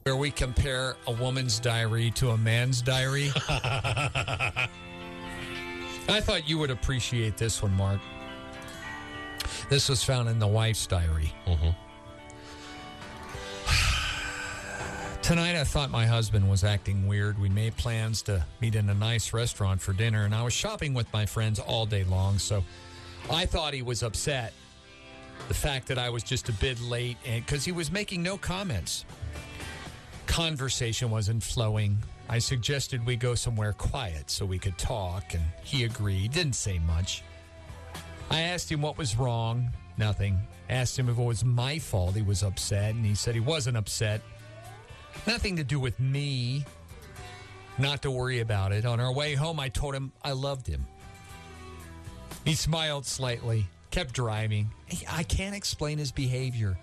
where we compare a woman's diary to a man's diary. I thought you would appreciate this one, Mark. This was found in the wife's diary. Mm-hmm. Tonight, I thought my husband was acting weird. We made plans to meet in a nice restaurant for dinner, and I was shopping with my friends all day long, so I thought he was upset. The fact that I was just a bit late, and because he was making no comments. Conversation wasn't flowing. I suggested we go somewhere quiet so we could talk, and he agreed. Didn't say much. I asked him what was wrong. Nothing. Asked him if it was my fault he was upset, and he said he wasn't upset. Nothing to do with me. Not to worry about it. On our way home, I told him I loved him. He smiled slightly, kept driving. I can't explain his behavior.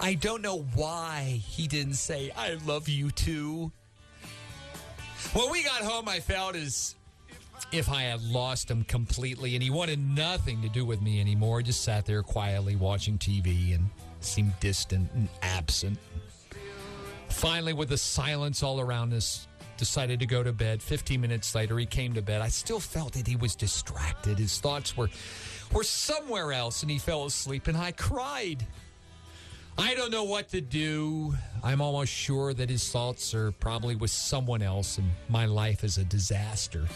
I don't know why he didn't say, I love you too. When we got home, I felt as if I had lost him completely, and he wanted nothing to do with me anymore. Just sat there quietly watching TV and seemed distant and absent. Finally, with the silence all around us, decided to go to bed. 15 minutes later, he came to bed. I still felt that he was distracted. His thoughts were somewhere else, and he fell asleep, and I cried. I don't know what to do. I'm almost sure that his thoughts are probably with someone else, and my life is a disaster.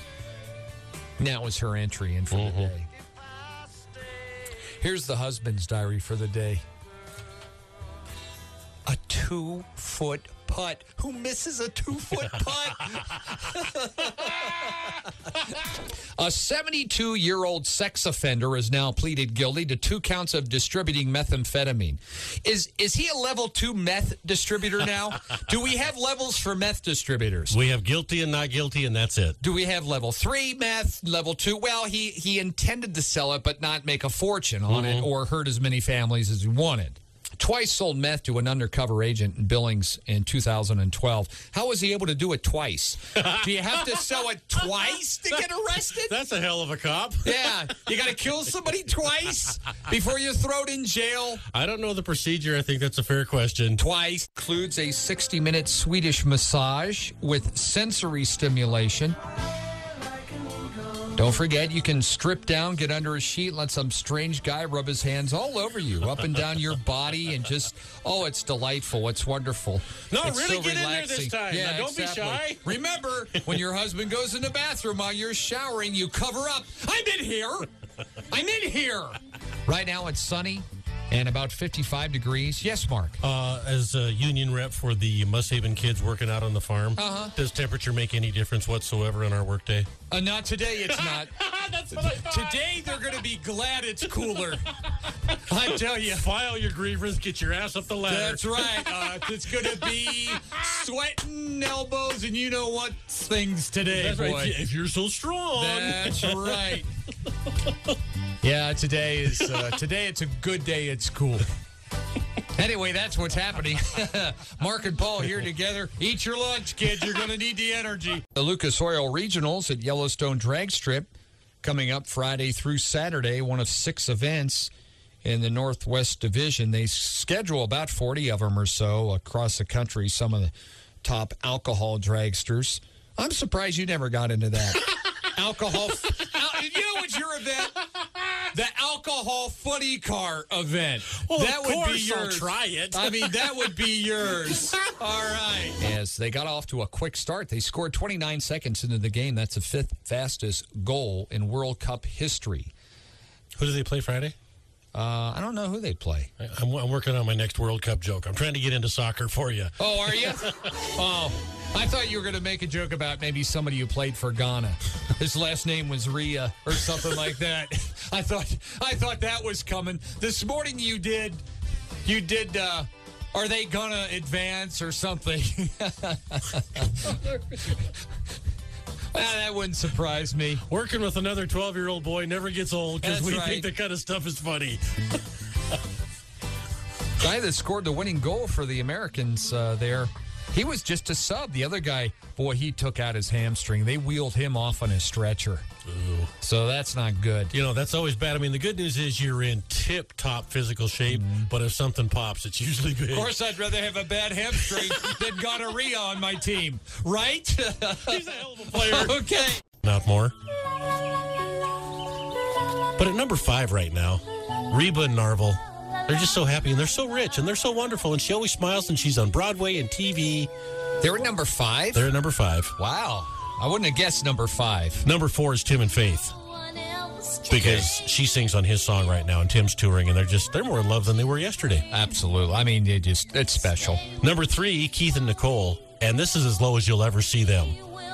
And that was her entry in for the day. Here's the husband's diary for the day. A 2-foot putt. Who misses a 2-foot putt? A 72-year-old sex offender has now pleaded guilty to 2 counts of distributing methamphetamine. Is he a level 2 meth distributor now? Do we have levels for meth distributors? We have guilty and not guilty, and that's it. Do we have level 3 meth, level 2? Well, he intended to sell it but not make a fortune on it or hurt as many families as he wanted. Twice sold meth to an undercover agent in Billings in 2012. How was he able to do it twice? Do you have to sell it twice to get arrested? That's a hell of a cop. Yeah. You got to kill somebody twice before you're thrown in jail? I don't know the procedure. I think that's a fair question. Twice. Includes a 60-minute Swedish massage with sensory stimulation. Don't forget, you can strip down, get under a sheet, let some strange guy rub his hands all over you, up and down your body, and just, it's delightful. It's wonderful. No, it's really so get relaxing. in there this time. Yeah, now, don't exactly. be shy. Remember, when your husband goes in the bathroom while you're showering, you cover up. I'm in here. I'm in here. Right now, it's sunny and about 55 degrees. Yes, Mark? As a union rep for the Musthaven kids working out on the farm, does temperature make any difference whatsoever on our workday? Not today, it's not. That's what I thought. Today, they're going to be glad it's cooler. I tell you. File your grievance, get your ass up the ladder. That's right. It's going to be sweating elbows and you know what things today, That's boy. right. If you're so strong. That's right. Yeah, today it's a good day. It's cool. Anyway, that's what's happening. Mark and Paul here together. Eat your lunch, kids. You're going to need the energy. The Lucas Oil Regionals at Yellowstone Drag Strip coming up Friday through Saturday, one of 6 events in the Northwest Division. They schedule about 40 of them or so across the country, some of the top alcohol dragsters. I'm surprised you never got into that. Alcohol. You know what's your event? The alcohol funny car event. Well, that of would course be yours. I'll try it. I mean, that would be yours. All right. As they got off to a quick start, they scored 29 seconds into the game. That's the 5th fastest goal in World Cup history. Who do they play Friday? I don't know who they play. I'm working on my next World Cup joke. I'm trying to get into soccer for you. Oh, are you? Oh, I thought you were going to make a joke about maybe somebody who played for Ghana. His last name was Ria or something like that. I thought that was coming. This morning you did, are they going to advance or something? That wouldn't surprise me. Working with another 12-year-old boy never gets old because we right. think that kind of stuff is funny. Guy that scored the winning goal for the Americans there He was just a sub. The other guy, boy, he took out his hamstring. They wheeled him off on a stretcher. Ooh. So that's not good. You know, that's always bad. I mean, the good news is you're in tip-top physical shape, but if something pops, it's usually big. Of course, I'd rather have a bad hamstring than gonorrhea on my team, right? He's a hell of a player. Okay. Not more. But at number 5 right now, Reba and Narvel, they're just so happy, and they're so rich, and they're so wonderful, and she always smiles, and she's on Broadway and TV. They're at number 5? They're at number 5. Wow. I wouldn't have guessed number 5. Number 4 is Tim and Faith. Because she sings on his song right now, and Tim's touring, and they're more in love than they were yesterday. Absolutely. I mean, it's special. Number 3, Keith and Nicole, and this is as low as you'll ever see them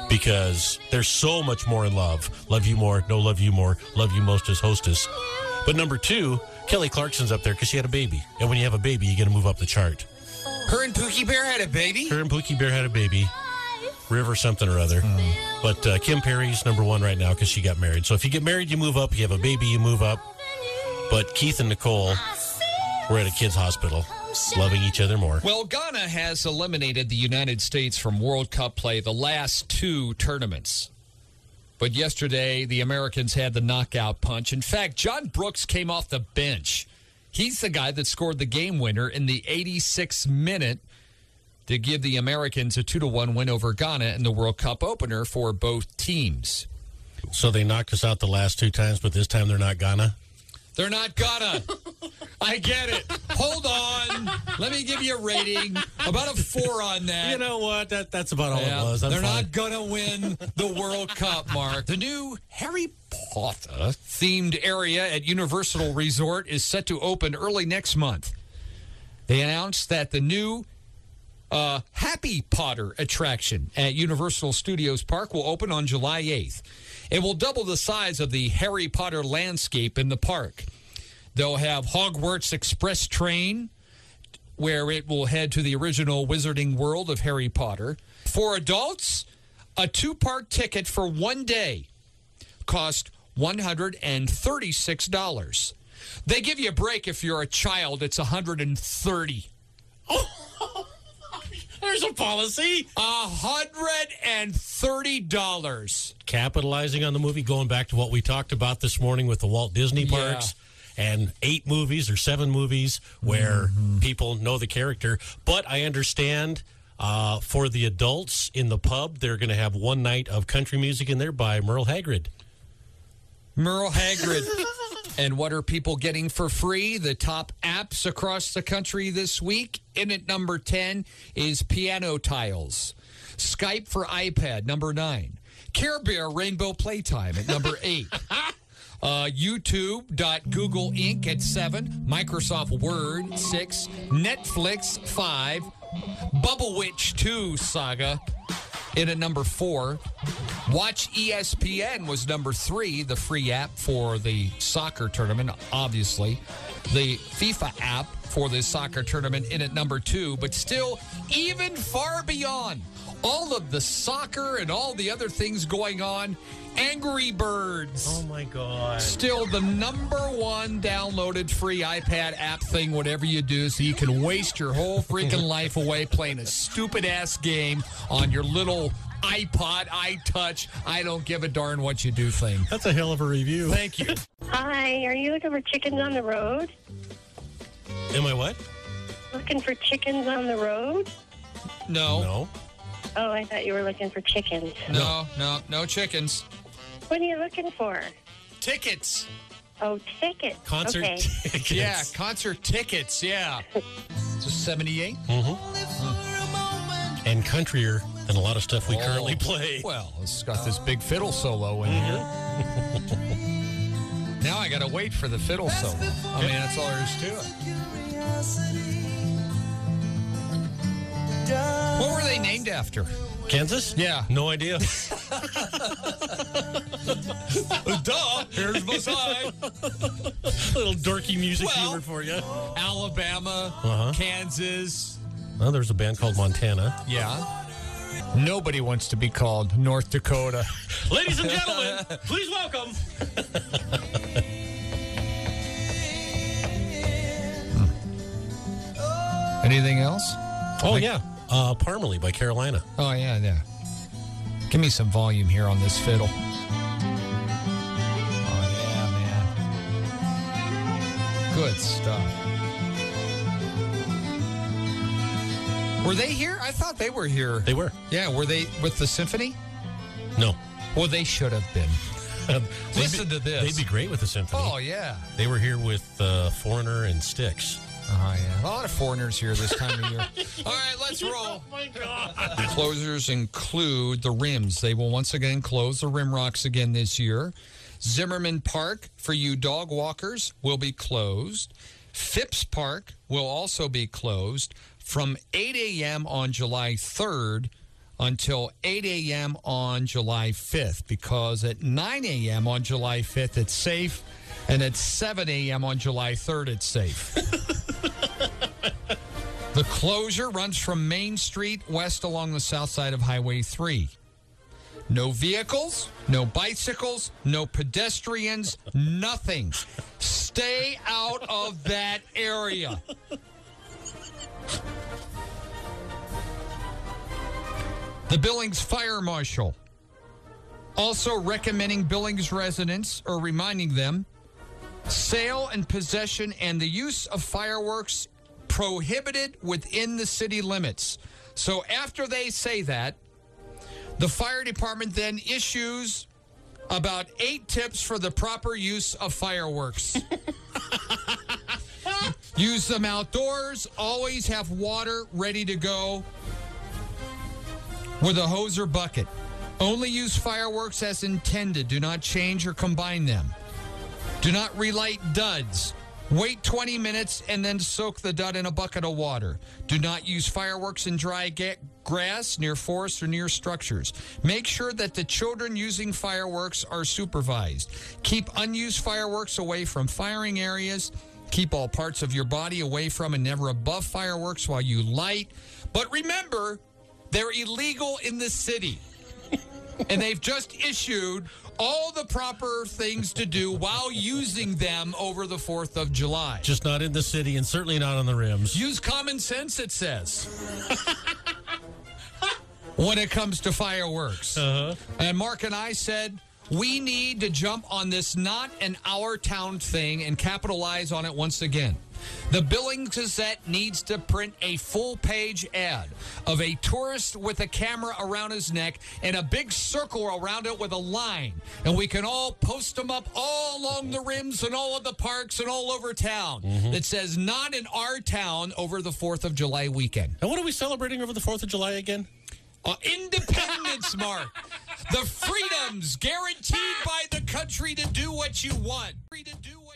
because they're so much more in love. Love you more, no love you more, love you most as hostess. But number 2, Kelly Clarkson's up there because she had a baby, and when you have a baby, you get to move up the chart. Her and Pookie Bear had a baby? Her and Pookie Bear had a baby. River something or other. But Kim Perry's number 1 right now because she got married. So if you get married, you move up. You have a baby, you move up. But Keith and Nicole were at a kid's hospital, loving each other more. Well, Ghana has eliminated the United States from World Cup play the last 2 tournaments. But yesterday, the Americans had the knockout punch. In fact, John Brooks came off the bench. He's the guy that scored the game winner in the 86th minute to give the Americans a 2-1 win over Ghana in the World Cup opener for both teams. So they knocked us out the last 2 times, but this time they're not Ghana? They're not Ghana. I get it. Hold on. Let me give you a rating. About a 4 on that. You know what? That's about all it was. They're not going to win the World Cup, Mark. The new Harry Potter-themed area at Universal Resort is set to open early next month. They announced that the new Happy Potter attraction at Universal Studios Park will open on July 8th. It will double the size of the Harry Potter landscape in the park. They'll have Hogwarts Express train, where it will head to the original Wizarding World of Harry Potter. For adults, a 2-park ticket for 1 day cost $136. They give you a break if you're a child. It's $130. There's a policy. $130. Capitalizing on the movie, going back to what we talked about this morning with the Walt Disney parks. And 8 movies or 7 movies where people know the character. But I understand for the adults in the pub, they're going to have 1 night of country music in there by Merle Haggard. Merle Haggard. And what are people getting for free? The top apps across the country this week. In at number 10 is Piano Tiles. Skype for iPad, number 9. Care Bear Rainbow Playtime at number 8. YouTube.Google Inc. at 7. Microsoft Word, 6. Netflix, 5. Bubble Witch 2 Saga in at number 4. Watch ESPN was number 3, the free app for the soccer tournament, obviously. The FIFA app for the soccer tournament in at number 2, but still even far beyond all of the soccer and all the other things going on, Angry Birds. Oh, my God. Still the number 1 downloaded free iPad app thing, whatever you do, so you can waste your whole freaking life away playing a stupid-ass game on your little iPod, iTouch, I don't give a darn what you do thing. That's a hell of a review. Thank you. Hi, are you looking for chickens on the road? Am I what? Looking for chickens on the road? No. Oh, I thought you were looking for chickens. No chickens. What are you looking for? Tickets. Oh, tickets. Concert Okay. tickets. Yeah, concert tickets, yeah. So 78? And countryer than a lot of stuff we currently play. Well, it's got this big fiddle solo in here. Now I got to wait for the fiddle solo. I mean, that's all there is to it. What were they named after? Kansas? Yeah. No idea. Duh. Here's my side. Little dorky music humor for you. Alabama, Kansas. Well, there's a band called Montana. Yeah. Nobody wants to be called North Dakota. Ladies and gentlemen, please welcome. Anything else? Oh, yeah. Parmalee by Carolina. Oh, yeah. Give me some volume here on this fiddle. Oh, yeah, man. Good stuff. Were they here? I thought they were here. They were. Yeah, were they with the symphony? No. Well, they should have been. Listen to this. They'd be great with the symphony. Oh, yeah. They were here with Foreigner and Styx. Oh, yeah. A lot of foreigners here this time of year. All right, let's roll. Oh, my God. Closures include the rims. They will once again close the rim rocks again this year. Zimmerman Park, for you dog walkers, will be closed. Phipps Park will also be closed from 8 a.m. on July 3rd until 8 a.m. on July 5th, because at 9 a.m. on July 5th, it's safe, and at 7 a.m. on July 3rd, it's safe. The closure runs from Main Street west along the south side of Highway 3. No vehicles, no bicycles, no pedestrians, nothing. Stay out of that area. The Billings Fire Marshal also recommending Billings residents, or reminding them, sale and possession and the use of fireworks prohibited within the city limits. So after they say that, the fire department then issues about 8 tips for the proper use of fireworks. Use them outdoors. Always have water ready to go with a hose or bucket. Only use fireworks as intended. Do not change or combine them. Do not relight duds. Wait 20 minutes and then soak the dud in a bucket of water. Do not use fireworks in dry grass, near forests, or near structures. Make sure that the children using fireworks are supervised. Keep unused fireworks away from firing areas. Keep all parts of your body away from and never above fireworks while you light. But remember, they're illegal in the city. And they've just issued all the proper things to do while using them over the 4th of July. Just not in the city and certainly not on the rims. Use common sense, it says. When it comes to fireworks. And Mark and I said, we need to jump on this not an our town thing and capitalize on it once again. The Billings Gazette needs to print a full-page ad of a tourist with a camera around his neck and a big circle around it with a line. And we can all post them up all along the rims and all of the parks and all over town that says, not in our town over the 4th of July weekend. And what are we celebrating over the 4th of July again? Independence, Mark. The freedoms guaranteed by the country to do what you want. Free to do what